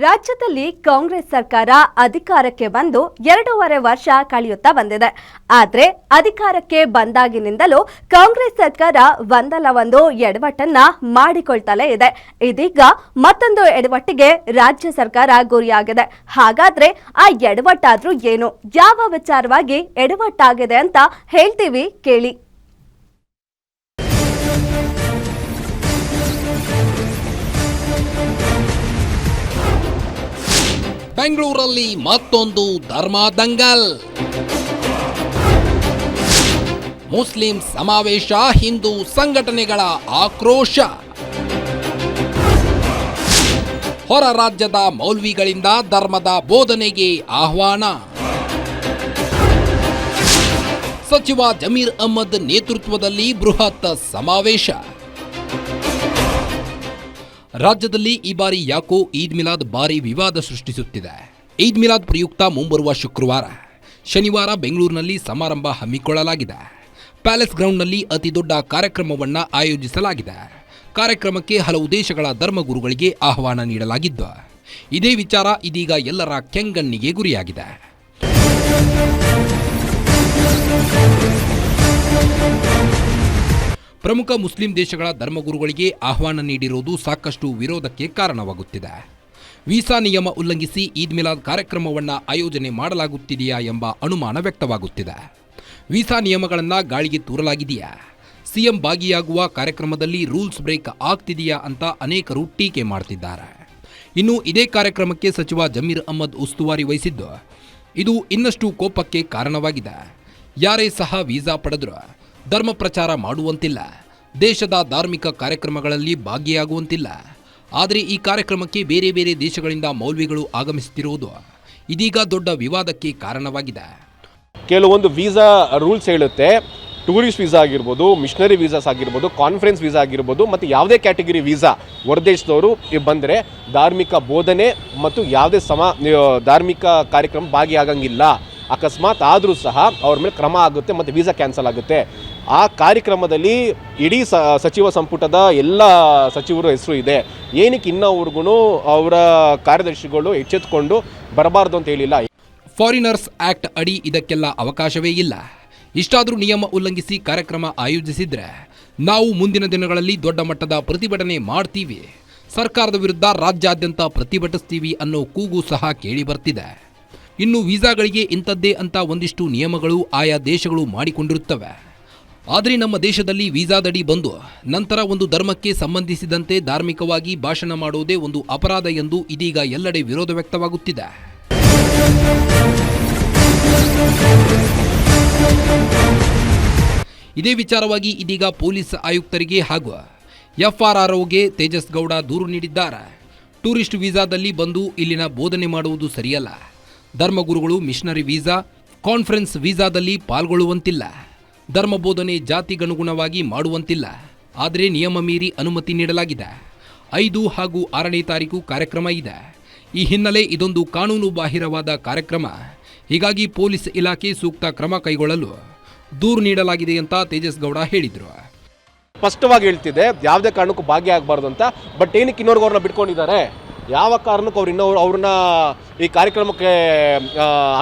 ರಾಜ್ಯದಲ್ಲಿ ಕಾಂಗ್ರೆಸ್ ಸರ್ಕಾರ ಅಧಿಕಾರಕ್ಕೆ ಬಂದು 2.5 ವರ್ಷ ಕಳೆಯುತ್ತಾ ಬಂದಿದೆ. ಆದರೆ ಅಧಿಕಾರಕ್ಕೆ ಬಂದಾಗಿನಿಂದಲೂ ಕಾಂಗ್ರೆಸ್ ಸರ್ಕಾರ ಒಂದಲ್ಲ ಒಂದು ಎಡವಟ್ಟನ್ನ ಮಾಡಿಕೊಳ್ತಲೇ ಇದೆ. ಇದೀಗ ಮತ್ತೊಂದು ಎಡವಟ್ಟಿಗೆ ರಾಜ್ಯ ಸರ್ಕಾರ ಗುರಿಯಾಗಿದೆ. ಹಾಗಾದ್ರೆ ಆ ಎಡವಟ್ಟಾದ್ರೂ ಏನು, ಯಾವ ವಿಚಾರವಾಗಿ ಎಡವಟ್ಟಾಗಿದೆ ಅಂತ ಹೇಳ್ತೀವಿ ಕೇಳಿ. ಬೆಂಗಳೂರಲ್ಲಿ ಮತ್ತೊಂದು ಧರ್ಮ ದಂಗಲ್. ಮುಸ್ಲಿಂ ಸಮಾವೇಶ, ಹಿಂದೂ ಸಂಘಟನೆಗಳ ಆಕ್ರೋಶ. ಹೊರ ರಾಜ್ಯದ ಮೌಲ್ವಿಗಳಿಂದ ಧರ್ಮದ ಬೋಧನೆಗೆ ಆಹ್ವಾನ. ಸಚಿವ ಜಮೀರ್ ಅಹ್ಮದ್ ನೇತೃತ್ವದಲ್ಲಿ ಬೃಹತ್ ಸಮಾವೇಶ. ರಾಜ್ಯದಲ್ಲಿ ಈ ಬಾರಿ ಯಾಕೋ ಈದ್ ಮಿಲಾದ್ ಭಾರಿ ವಿವಾದ ಸೃಷ್ಟಿಸುತ್ತಿದೆ. ಈದ್ ಮಿಲಾದ್ ಪ್ರಯುಕ್ತ ಮುಂಬರುವ ಶುಕ್ರವಾರ, ಶನಿವಾರ ಬೆಂಗಳೂರಿನಲ್ಲಿ ಸಮಾರಂಭ ಹಮ್ಮಿಕೊಳ್ಳಲಾಗಿದೆ. ಪ್ಯಾಲೇಸ್ ಗ್ರೌಂಡ್ನಲ್ಲಿ ಅತಿ ದೊಡ್ಡ ಕಾರ್ಯಕ್ರಮವನ್ನು ಆಯೋಜಿಸಲಾಗಿದೆ. ಕಾರ್ಯಕ್ರಮಕ್ಕೆ ಹಲವು ದೇಶಗಳ ಧರ್ಮಗುರುಗಳಿಗೆ ಆಹ್ವಾನ ನೀಡಲಾಗಿದ್ದು, ಇದೇ ವಿಚಾರ ಇದೀಗ ಎಲ್ಲರ ಕೆಂಗಣ್ಣಿಗೆ ಗುರಿಯಾಗಿದೆ. ಪ್ರಮುಖ ಮುಸ್ಲಿಂ ದೇಶಗಳ ಧರ್ಮಗುರುಗಳಿಗೆ ಆಹ್ವಾನ ನೀಡಿರುವುದು ಸಾಕಷ್ಟು ವಿರೋಧಕ್ಕೆ ಕಾರಣವಾಗುತ್ತಿದೆ. ವೀಸಾ ನಿಯಮ ಉಲ್ಲಂಘಿಸಿ ಈದ್ ಮಿಲಾದ್ ಕಾರ್ಯಕ್ರಮವನ್ನು ಆಯೋಜನೆ ಮಾಡಲಾಗುತ್ತಿದೆಯಾ ಎಂಬ ಅನುಮಾನ ವ್ಯಕ್ತವಾಗುತ್ತಿದೆ. ವೀಸಾ ನಿಯಮಗಳನ್ನು ಗಾಳಿಗೆ ತೂರಲಾಗಿದೆಯಾ, ಸಿಎಂ ಭಾಗಿಯಾಗುವ ಕಾರ್ಯಕ್ರಮದಲ್ಲಿ ರೂಲ್ಸ್ ಬ್ರೇಕ್ ಆಗ್ತಿದೆಯಾ ಅಂತ ಅನೇಕರು ಟೀಕೆ ಮಾಡ್ತಿದ್ದಾರೆ. ಇನ್ನು ಇದೇ ಕಾರ್ಯಕ್ರಮಕ್ಕೆ ಸಚಿವ ಜಮೀರ್ ಅಹ್ಮದ್ ಉಸ್ತುವಾರಿ ವಹಿಸಿದ್ದು, ಇದು ಇನ್ನಷ್ಟು ಕೋಪಕ್ಕೆ ಕಾರಣವಾಗಿದೆ. ಯಾರೇ ಸಹ ವೀಸಾ ಪಡೆದ್ರು ಧರ್ಮ ಪ್ರಚಾರ ಮಾಡುವಂತಿಲ್ಲ, ದೇಶದ ಧಾರ್ಮಿಕ ಕಾರ್ಯಕ್ರಮಗಳಲ್ಲಿ ಭಾಗಿಯಾಗುವಂತಿಲ್ಲ. ಆದರೆ ಈ ಕಾರ್ಯಕ್ರಮಕ್ಕೆ ಬೇರೆ ಬೇರೆ ದೇಶಗಳಿಂದ ಮೌಲ್ವಿಗಳು ಆಗಮಿಸುತ್ತಿರುವುದು ಇದೀಗ ದೊಡ್ಡ ವಿವಾದಕ್ಕೆ ಕಾರಣವಾಗಿದೆ. ಕೆಲವೊಂದು ವೀಸಾ ರೂಲ್ಸ್ ಹೇಳುತ್ತೆ, ಟೂರಿಸ್ಟ್ ವೀಸಾ ಆಗಿರ್ಬೋದು, ಮಿಷನರಿ ವೀಸಾಸ್ ಆಗಿರ್ಬೋದು, ಕಾನ್ಫರೆನ್ಸ್ ವೀಸಾ ಆಗಿರ್ಬೋದು, ಮತ್ತು ಯಾವುದೇ ಕ್ಯಾಟಗರಿ ವೀಸಾ ಹೊರದೇಶದವರು ಬಂದರೆ ಧಾರ್ಮಿಕ ಬೋಧನೆ ಮತ್ತು ಯಾವುದೇ ಧಾರ್ಮಿಕ ಕಾರ್ಯಕ್ರಮ ಭಾಗಿಯಾಗಂಗಿಲ್ಲ. ಅಕಸ್ಮಾತ್ ಆದರೂ ಸಹ ಅವ್ರ ಮೇಲೆ ಕ್ರಮ ಆಗುತ್ತೆ ಮತ್ತು ವೀಸಾ ಕ್ಯಾನ್ಸಲ್ ಆಗುತ್ತೆ. ಆ ಕಾರ್ಯಕ್ರಮದಲ್ಲಿ ಇಡೀ ಸಚಿವ ಸಂಪುಟದ ಎಲ್ಲ ಸಚಿವರ ಹೆಸರು ಇದೆ. ಏನಕ್ಕೆ ಇನ್ನವರೆಗೂ ಅವರ ಕಾರ್ಯದರ್ಶಿಗಳು ಎಚ್ಚೆತ್ತುಕೊಂಡು ಬರಬಾರ್ದು ಅಂತ ಹೇಳಿಲ್ಲ. ಫಾರಿನರ್ಸ್ ಆಕ್ಟ್ ಅಡಿ ಇದಕ್ಕೆಲ್ಲ ಅವಕಾಶವೇ ಇಲ್ಲ. ಇಷ್ಟಾದರೂ ನಿಯಮ ಉಲ್ಲಂಘಿಸಿ ಕಾರ್ಯಕ್ರಮ ಆಯೋಜಿಸಿದ್ರೆ ನಾವು ಮುಂದಿನ ದಿನಗಳಲ್ಲಿ ದೊಡ್ಡ ಮಟ್ಟದ ಪ್ರತಿಭಟನೆ ಮಾಡ್ತೀವಿ, ಸರ್ಕಾರದ ವಿರುದ್ಧ ರಾಜ್ಯಾದ್ಯಂತ ಪ್ರತಿಭಟಿಸ್ತೀವಿ ಅನ್ನೋ ಕೂಗು ಸಹ ಕೇಳಿ ಬರ್ತಿದೆ. ಇನ್ನು ವೀಸಾಗಳಿಗೆ ಇಂಥದ್ದೇ ಅಂತ ಒಂದಿಷ್ಟು ನಿಯಮಗಳು ಆಯಾ ದೇಶಗಳು ಮಾಡಿಕೊಂಡಿರುತ್ತವೆ. ಆದರೆ ನಮ್ಮ ದೇಶದಲ್ಲಿ ವೀಸಾದಡಿ ಬಂದು ನಂತರ ಒಂದು ಧರ್ಮಕ್ಕೆ ಸಂಬಂಧಿಸಿದಂತೆ ಧಾರ್ಮಿಕವಾಗಿ ಭಾಷಣ ಮಾಡುವುದೇ ಒಂದು ಅಪರಾಧ ಎಂದು ಇದೀಗ ಎಲ್ಲೆಡೆ ವಿರೋಧ ವ್ಯಕ್ತವಾಗುತ್ತಿದೆ. ಇದೇ ವಿಚಾರವಾಗಿ ಇದೀಗ ಪೊಲೀಸ್ ಆಯುಕ್ತರಿಗೆ ಹಾಗೂ ಎಫ್ಆರ್ಆರ್ಒಗೆ ತೇಜಸ್ ಗೌಡ ದೂರು ನೀಡಿದ್ದಾರೆ. ಟೂರಿಸ್ಟ್ ವೀಸಾದಲ್ಲಿ ಬಂದು ಇಲ್ಲಿನ ಬೋಧನೆ ಮಾಡುವುದು ಸರಿಯಲ್ಲ. ಧರ್ಮಗುರುಗಳು ಮಿಷನರಿ ವೀಸಾ, ಕಾನ್ಫರೆನ್ಸ್ ವೀಸಾದಲ್ಲಿ ಪಾಲ್ಗೊಳ್ಳುವಂತಿಲ್ಲ. ಧರ್ಮ ಬೋಧನೆ ಜಾತಿಗನುಗುಣವಾಗಿ ಮಾಡುವಂತಿಲ್ಲ. ಆದರೆ ನಿಯಮ ಮೀರಿ ಅನುಮತಿ ನೀಡಲಾಗಿದೆ. 5 ಹಾಗೂ 6ನೇ ತಾರೀಕು ಕಾರ್ಯಕ್ರಮ ಇದೆ. ಈ ಹಿನ್ನೆಲೆ ಇದೊಂದು ಕಾನೂನು ಬಾಹಿರವಾದ ಕಾರ್ಯಕ್ರಮ. ಹೀಗಾಗಿ ಪೊಲೀಸ್ ಇಲಾಖೆ ಸೂಕ್ತ ಕ್ರಮ ಕೈಗೊಳ್ಳಲು ದೂರು ನೀಡಲಾಗಿದೆ ಅಂತ ತೇಜಸ್ ಗೌಡ ಹೇಳಿದರು. ಸ್ಪಷ್ಟವಾಗಿ ಹೇಳ್ತಿದೆ, ಯಾವುದೇ ಕಾರಣಕ್ಕೂ ಭಾಗಿಯಾಗಬಾರ್ದು ಅಂತ. ಬಟ್ ಏನಕ್ಕೆ ಇನ್ನೋರ್ಗೆ ಅವ್ರನ್ನ ಬಿಟ್ಕೊಂಡಿದ್ದಾರೆ? ಯಾವ ಕಾರಣಕ್ಕೂ ಅವ್ರನ್ನ ಈ ಕಾರ್ಯಕ್ರಮಕ್ಕೆ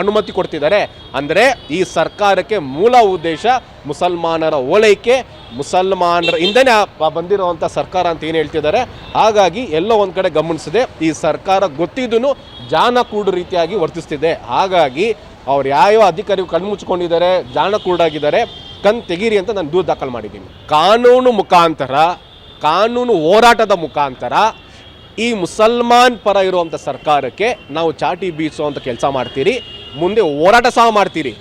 ಅನುಮತಿ ಕೊಡ್ತಿದ್ದಾರೆ ಅಂದರೆ ಈ ಸರ್ಕಾರಕ್ಕೆ ಮೂಲ ಉದ್ದೇಶ ಮುಸಲ್ಮಾನರ ಓಲೈಕೆ, ಮುಸಲ್ಮಾನರ ಇಂದನೇ ಬಂದಿರುವಂಥ ಸರ್ಕಾರ ಅಂತ ಏನು ಹೇಳ್ತಿದ್ದಾರೆ. ಹಾಗಾಗಿ ಎಲ್ಲೋ ಒಂದು ಕಡೆ ಗಮನಿಸಿದೆ, ಈ ಸರ್ಕಾರ ಗೊತ್ತಿದ್ದೂ ಜಾಣಕೂಡು ರೀತಿಯಾಗಿ ವರ್ತಿಸ್ತಿದೆ. ಹಾಗಾಗಿ ಅವ್ರು ಯಾವ ಅಧಿಕಾರಿಗಳು ಕಣ್ಮುಚ್ಕೊಂಡಿದ್ದಾರೆ, ಜಾಣಕೂಡಾಗಿದ್ದಾರೆ, ಕಣ್ ತೆಗೀರಿ ಅಂತ ನಾನು ದೂರು ದಾಖಲು ಮಾಡಿದ್ದೀನಿ. ಕಾನೂನು ಹೋರಾಟದ ಮುಖಾಂತರ ಈ ಮುಸಲ್ಮಾನ್ ಪರ ಇರುವಂಥ ಸರ್ಕಾರಕ್ಕೆ ನಾವು ಚಾಟಿ ಬೀಸುವಂಥ ಕೆಲಸ ಮಾಡ್ತೀರಿ, ಮುಂದೆ ಹೋರಾಟ ಸಹ ಮಾಡ್ತೀರಿ.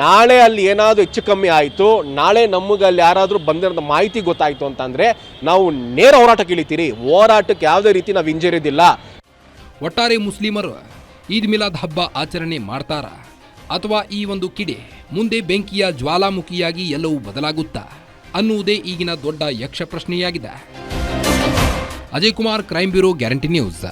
ನಾಳೆ ಅಲ್ಲಿ ಏನಾದರೂ ಹೆಚ್ಚು ಕಮ್ಮಿ ಆಯಿತು, ನಾಳೆ ನಮಗೆ ಅಲ್ಲಿ ಯಾರಾದರೂ ಬಂದಿರೋ ಮಾಹಿತಿ ಗೊತ್ತಾಯಿತು ಅಂತಂದರೆ ನಾವು ನೇರ ಹೋರಾಟಕ್ಕೆ ಇಳಿತೀರಿ. ಹೋರಾಟಕ್ಕೆ ಯಾವುದೇ ರೀತಿ ನಾವು ಹಿಂಜರಿದಿಲ್ಲ. ಒಟ್ಟಾರೆ ಮುಸ್ಲಿಮರು ಈದ್ ಮಿಲಾದ್ ಹಬ್ಬ ಆಚರಣೆ ಮಾಡ್ತಾರಾ ಅಥವಾ ಈ ಒಂದು ಕಿಡಿ ಮುಂದೆ ಬೆಂಕಿಯ ಜ್ವಾಲಾಮುಖಿಯಾಗಿ ಎಲ್ಲವೂ ಬದಲಾಗುತ್ತಾ ಅನ್ನುವುದೇ ಈಗಿನ ದೊಡ್ಡ ಯಕ್ಷ ಪ್ರಶ್ನೆಯಾಗಿದೆ. Ajay Kumar, crime bureau, guarantee news.